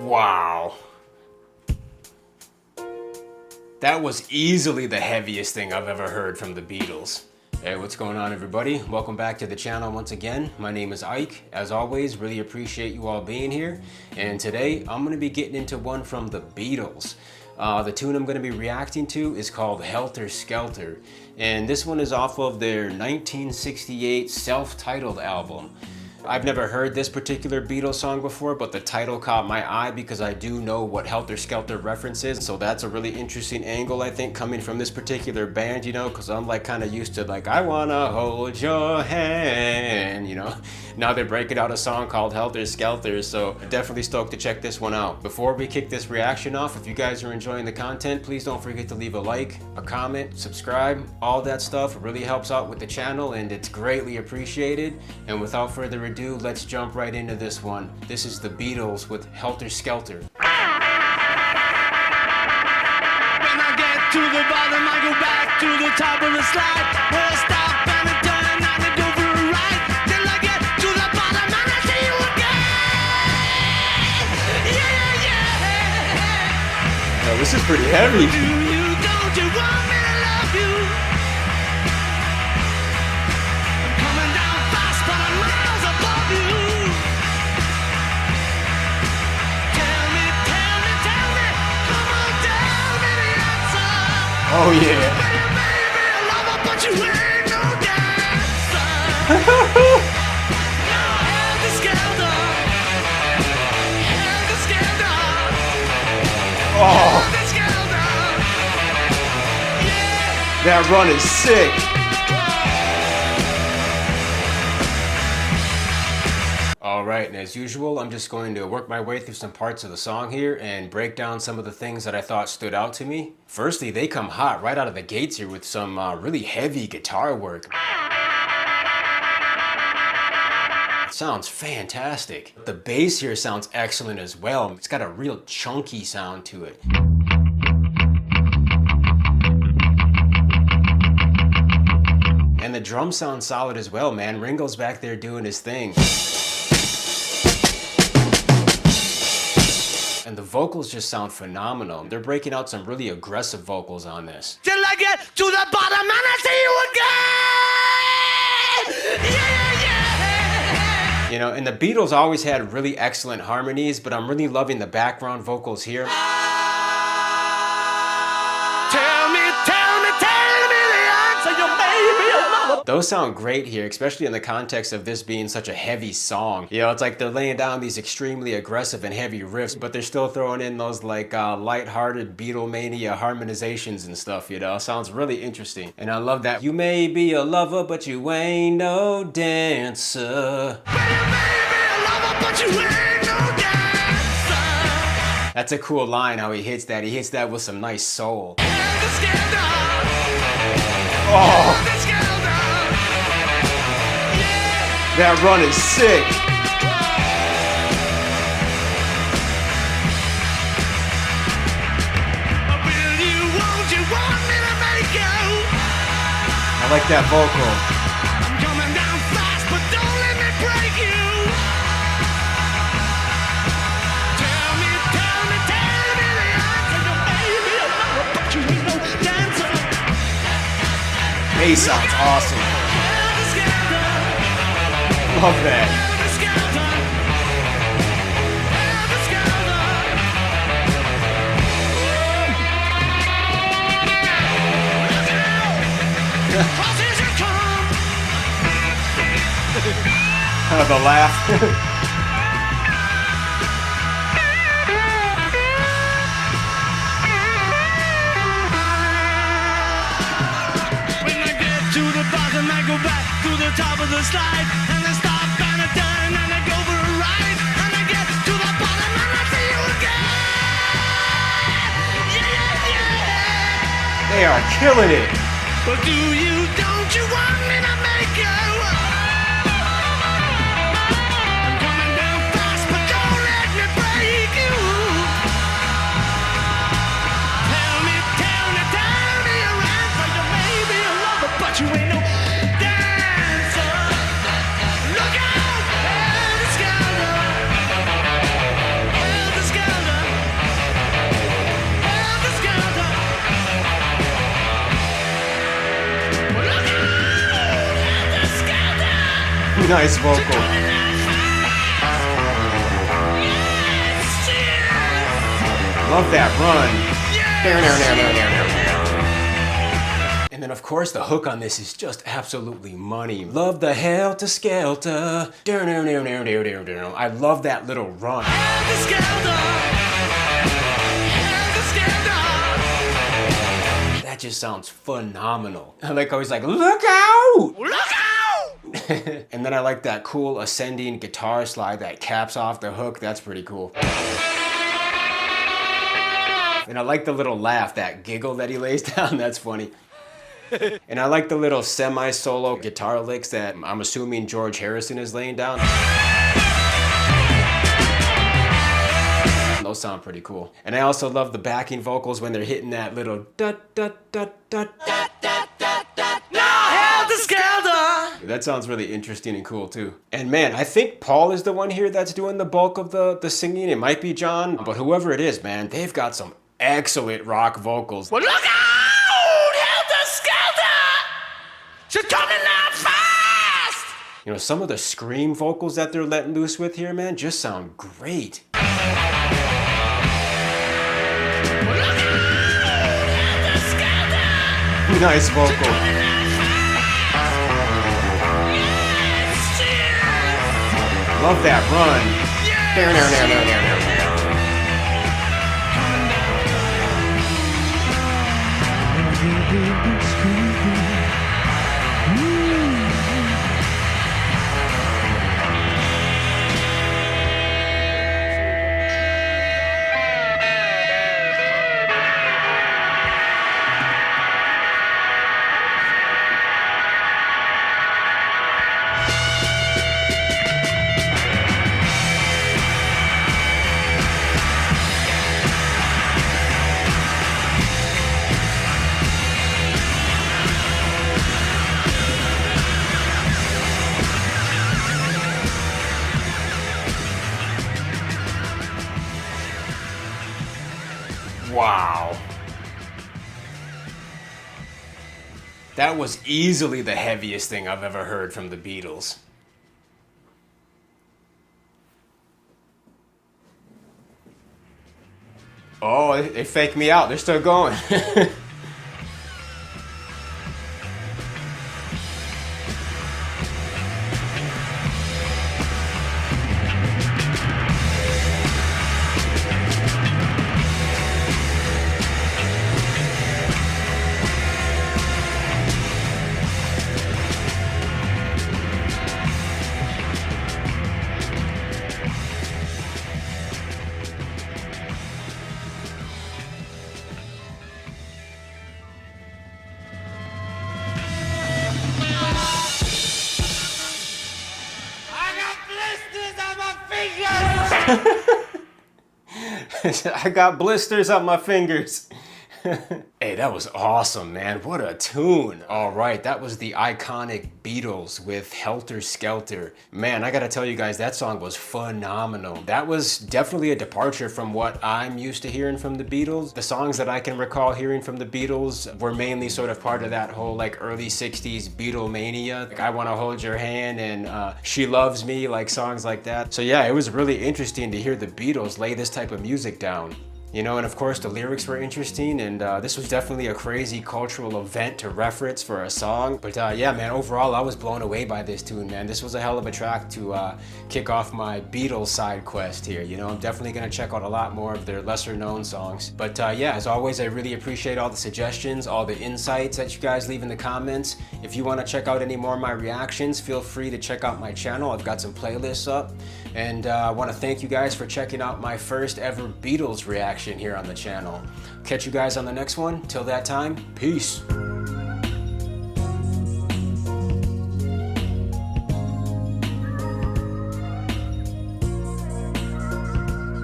Wow. That was easily the heaviest thing I've ever heard from the Beatles. Hey, what's going on, everybody? Welcome back to the channel once again. My name is Ike. As always, really appreciate you all being here. And today, I'm gonna be getting into one from the Beatles. The tune I'm gonna be reacting to is called Helter Skelter. And this one is off of their 1968 self-titled album. I've never heard this particular Beatles song before, but the title caught my eye because I do know what Helter Skelter references. So that's a really interesting angle, I think, coming from this particular band, you know, because I'm like kind of used to like, I wanna hold your hand, you know. Now they're breaking out a song called Helter Skelter, so definitely stoked to check this one out. Before we kick this reaction off, if you guys are enjoying the content, please don't forget to leave a like, a comment, subscribe, all that stuff. It really helps out with the channel and it's greatly appreciated. And without further ado, let's jump right into this one. This is the Beatles with Helter Skelter. When I get to the bottom, I go back to the top of the slide. We'll stop and a turn and I go for a ride. Till I get to the bottom and I see you again. Yeah, yeah. Oh, this is pretty heavy. Don't you want me to love you? I'm coming down fast, but I'm miles above you. Tell me, come on, tell me the answer. Oh yeah. Baby, I love her, but you ain't no dancer. Now Helter Skelter, Helter Skelter, Oh, Helter Skelter. Yeah. that run is sick. Alright, and as usual, I'm just going to work my way through some parts of the song here and break down some of the things that I thought stood out to me. Firstly, they come hot right out of the gates here with some really heavy guitar work. It sounds fantastic. The bass here sounds excellent as well. It's got a real chunky sound to it. And the drums sound solid as well, man. Ringo's back there doing his thing. And the vocals just sound phenomenal. They're breaking out some really aggressive vocals on this. Till I get to the bottom and I see you again. Yeah, yeah. You know, and the Beatles always had really excellent harmonies, but I'm really loving the background vocals here. Tell me the answer. You made me a lover. Those sound great here, especially in the context of this being such a heavy song. You know, it's like they're laying down these extremely aggressive and heavy riffs, but they're still throwing in those like light-hearted Beatlemania harmonizations and stuff, you know? Sounds really interesting. And I love that. You may be a lover, but you ain't no dancer. That's a cool line how he hits that. He hits that with some nice soul. Oh! That run is sick. I like that vocal. I'm coming down fast, but don't let me break you. Tell me the answer. You made me a lover, but you ain't no dancer. Bass sounds awesome. Helter Skelter, Love that. Helter Skelter, Helter Skelter. Crosses you come. The laugh. When I get to the bottom, I go back to the top of the slide, and I stop and I turn and I go for a ride, and I get to the bottom and I see you again. Yeah, yeah. They are killing it. But don't you want me to make you? I'm coming down fast, but don't let me break you. Tell me your answer. You may be a lover, but you ain't no dancer. Look out, Helter Skelter, Helter Skelter. Nice vocal. Love that run. And then of course the hook on this is just absolutely money. Love the Helter Skelter. I love that little run. That just sounds phenomenal. I like always like, look out! Look out! And then I like that cool ascending guitar slide that caps off the hook. That's pretty cool. And I like the little laugh, that giggle that he lays down. That's funny. And I like the little semi-solo guitar licks that I'm assuming George Harrison is laying down. Those sound pretty cool. And I also love the backing vocals when they're hitting that little dut dut dut dut. That sounds really interesting and cool too. And man, I think Paul is the one here that's doing the bulk of the singing. It might be John, but whoever it is, man, they've got some excellent rock vocals. Well, look out! Helter Skelter! She's coming out fast! You know, some of the scream vocals that they're letting loose with here, man, just sound great. Well, look out! Helter Skelter! Nice vocal. Love that run. Wow. That was easily the heaviest thing I've ever heard from the Beatles. Oh, they faked me out. They're still going. I got blisters on my fingers. Hey, that was awesome, man. What a tune. All right, that was the iconic Beatles with Helter Skelter. Man, I gotta tell you guys, that song was phenomenal. That was definitely a departure from what I'm used to hearing from the Beatles. The songs that I can recall hearing from the Beatles were mainly sort of part of that whole like early 60s Beatlemania. Like, I Wanna Hold Your Hand and She Loves Me, like songs like that. So yeah, it was really interesting to hear the Beatles lay this type of music down. You know, and of course the lyrics were interesting, and this was definitely a crazy cultural event to reference for a song. But yeah, man, overall I was blown away by this tune, man. This was a hell of a track to kick off my Beatles side quest here. You know, I'm definitely gonna check out a lot more of their lesser known songs. But yeah, as always, I really appreciate all the suggestions, all the insights that you guys leave in the comments. If you wanna check out any more of my reactions, feel free to check out my channel. I've got some playlists up. And I wanna thank you guys for checking out my first ever Beatles reaction here on the channel. Catch you guys on the next one. Till that time, peace.